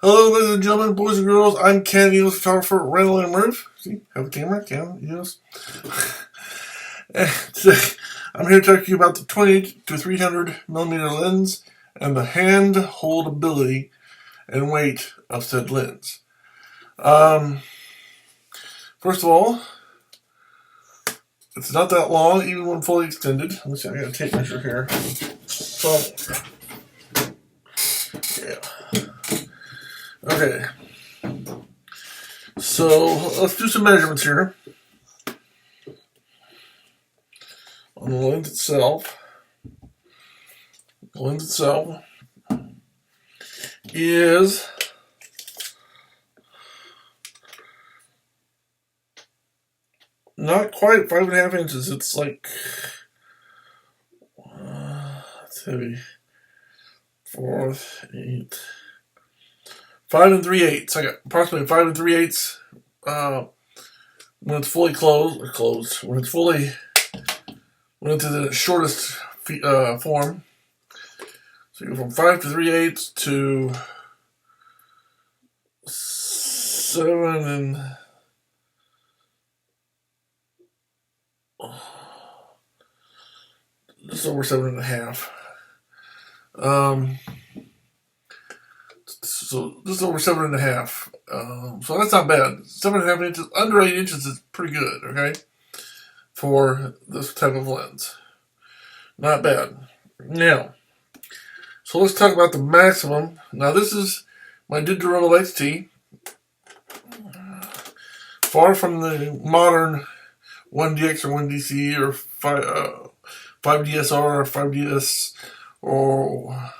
Hello, ladies and gentlemen, boys and girls. I'm Canon EOS photographer RandallMRueff. See, have a camera, Canon EOS. And today, I'm here to talk to you about the 28 to 300 millimeter lens and the hand holdability and weight of said lens. First of all, it's not that long, even when fully extended. Let me see, I got a tape measure here. So, yeah. Okay. So, let's do some measurements here. On the lens itself. The lens itself is not quite 5.5 inches. It's like, it's heavy. 4, 8, 5 3/8. I got approximately 5 3/8 when it's fully closed. When it's into the shortest form. So you go from 5 3/8 to 7 and just over 7.5. So just over 7.5. So that's not bad. 7.5 inches, under 8 inches is pretty good, okay? For this type of lens. Not bad. Now, so let's talk about the maximum. Now this is my digital XT. Far from the modern 1DX or 1DC or 5DSR or 5DS or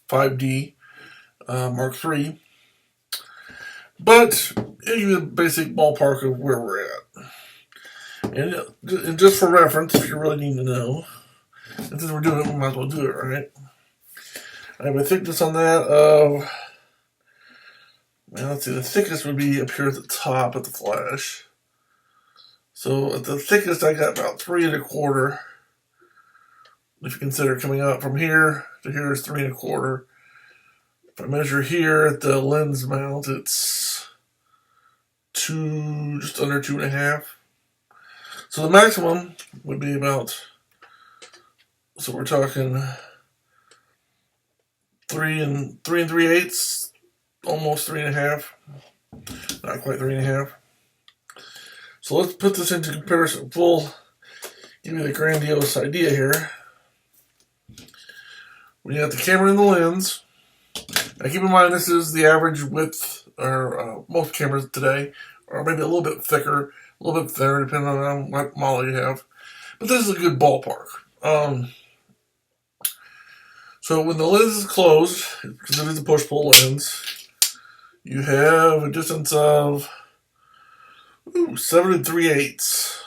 5D Mark III. But give you a basic ballpark of where we're at. And just for reference, if you really need to know, and since we're doing it, we might as well do it, right? I have a thickness on that of, well, let's see, the thickest would be up here at the top at the flash. So at the thickest, I got about 3 1/4. If you consider coming out from here to here is 3 1/4. If I measure here at the lens mount, it's just under 2.5. So the maximum would be about, so we're talking 3 3/8, almost 3.5, not quite 3.5. So let's put this into comparison. We'll give you the grandiose idea here. When you have the camera and the lens, now keep in mind this is the average width, or most cameras today, or maybe a little bit thicker, a little bit thinner, depending on what model you have. But this is a good ballpark. So when the lens is closed, because it is a push-pull lens, you have a distance of 7 3/8.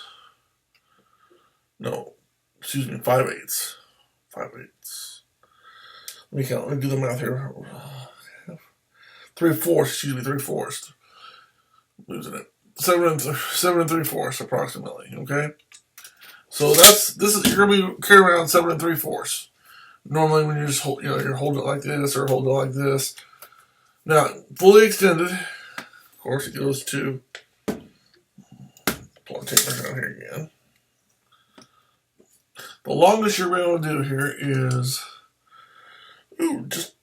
No, excuse me, 5/8. 5/8. Let me count. Let me do the math here. 3/4. Excuse me, 3/4. Losing it. 7 3/4 approximately. Okay. So you're gonna be carrying around 7 3/4. Normally, when you just hold, you're holding it like this or holding it like this. Now, fully extended, of course, it goes to. Pull the tape measure out here again. The longest you're able to do here is, just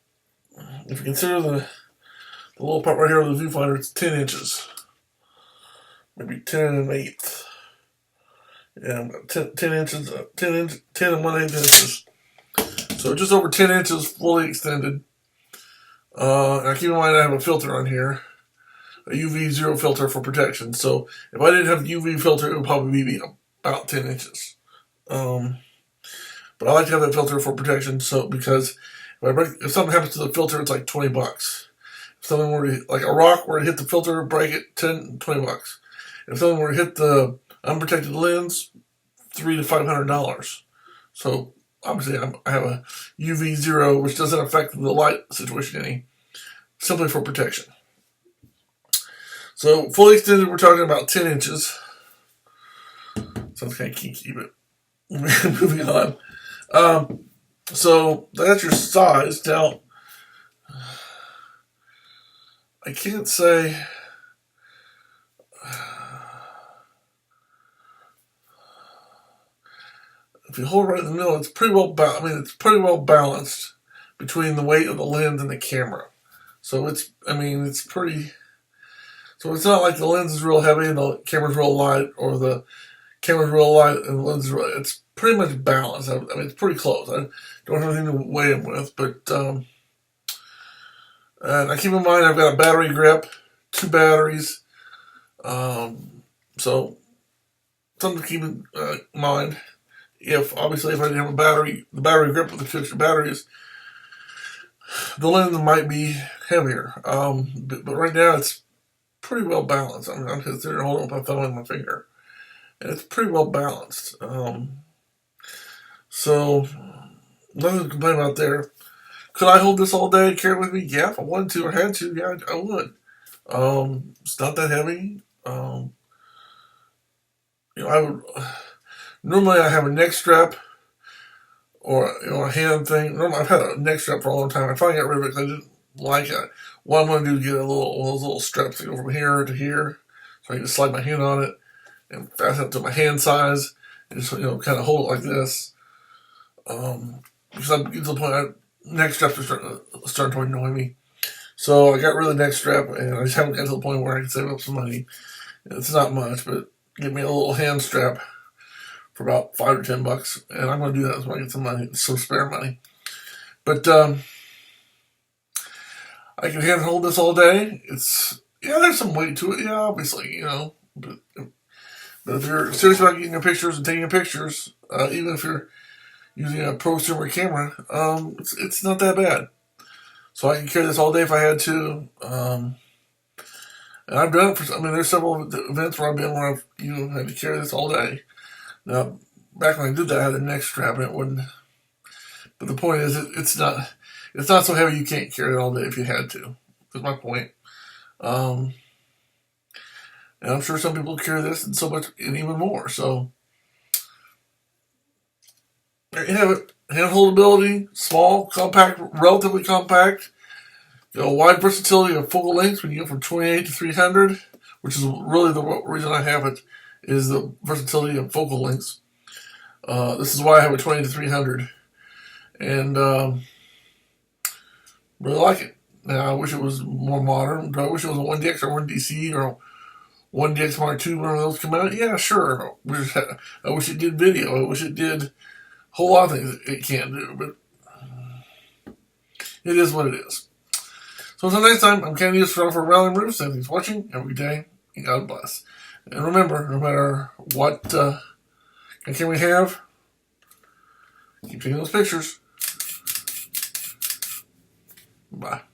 if you consider the little part right here of the viewfinder, it's 10 inches. Maybe 10 1/8. Yeah, 10 inches, 10 and 1/8 inches. So just over 10 inches fully extended. Now keep in mind I have a filter on here. A UV zero filter for protection. So if I didn't have a UV filter, it would probably be about 10 inches. But I like to have that filter for protection. So because if something happens to the filter, it's like $20. If something were to, like a rock were to hit the filter, break it, $20. If something were to hit the unprotected lens, $300 to $500. So obviously I have a UV zero, which doesn't affect the light situation any, simply for protection. So fully extended, we're talking about 10 inches. Sounds kind of kinky, but moving on. So that's your size. Now, I can't say. If you hold it right in the middle, it's pretty well. It's pretty well balanced between the weight of the lens and the camera. So it's. It's pretty. So it's not like the lens is real heavy and the camera's real light, or the camera's real light and the lens is real. It's pretty much balanced. It's pretty close. I don't have anything to weigh them with, but and I keep in mind I've got a battery grip, 2 batteries, so something to keep in mind. If I didn't have the battery grip with the 2 extra batteries, the lens might be heavier. But right now it's pretty well balanced. I'm considering holding up my thumb and my finger, and it's pretty well balanced. So nothing to complain about there. Could I hold this all day and carry it with me? Yeah, if I wanted to or had to, yeah, I would. It's not that heavy. I would. Normally, I have a neck strap or a hand thing. Normally, I've had a neck strap for a long time. I finally got rid of it because I didn't like it. What I'm going to do is get one of those little straps that go from here to here, so I can just slide my hand on it and fasten it to my hand size, and just kind of hold it like this. Because I'm getting to the point neck straps are starting to annoy me. So I got rid of the neck strap, and I just haven't got to the point where I can save up some money. It's not much, but get me a little hand strap for about $5 or $10, and I'm going to do that when I get some spare money. But I can hand hold this all day. There's some weight to it, yeah, obviously, But if you're serious about getting your pictures and taking your pictures, even if you're using a prosumer camera, it's not that bad. So I can carry this all day if I had to. And I've done it there's several events where I've been where I've had to carry this all day. Now, back when I did that, I had a neck strap, and it wouldn't. But the point is, it's not so heavy you can't carry it all day if you had to. That's my point. And I'm sure some people carry this and so much, and even more. So there you have it. Hand holdability, small, compact, relatively compact. Wide versatility of focal lengths when you go from 28 to 300, which is really the reason I have it, is the versatility of focal lengths. This is why I have a 20 to 300. And really like it. Now, I wish it was more modern. Do I wish it was a 1DX or 1DC or 1DX Mark II when those come out? Yeah, sure. I wish it did video. I wish it did a whole lot of things it can't do. But it is what it is. So until next time, I'm Canon for RandallMRueff. Thanks for watching. Have a good day, and God bless. And remember, no matter what camera we have, keep taking those pictures. Bye.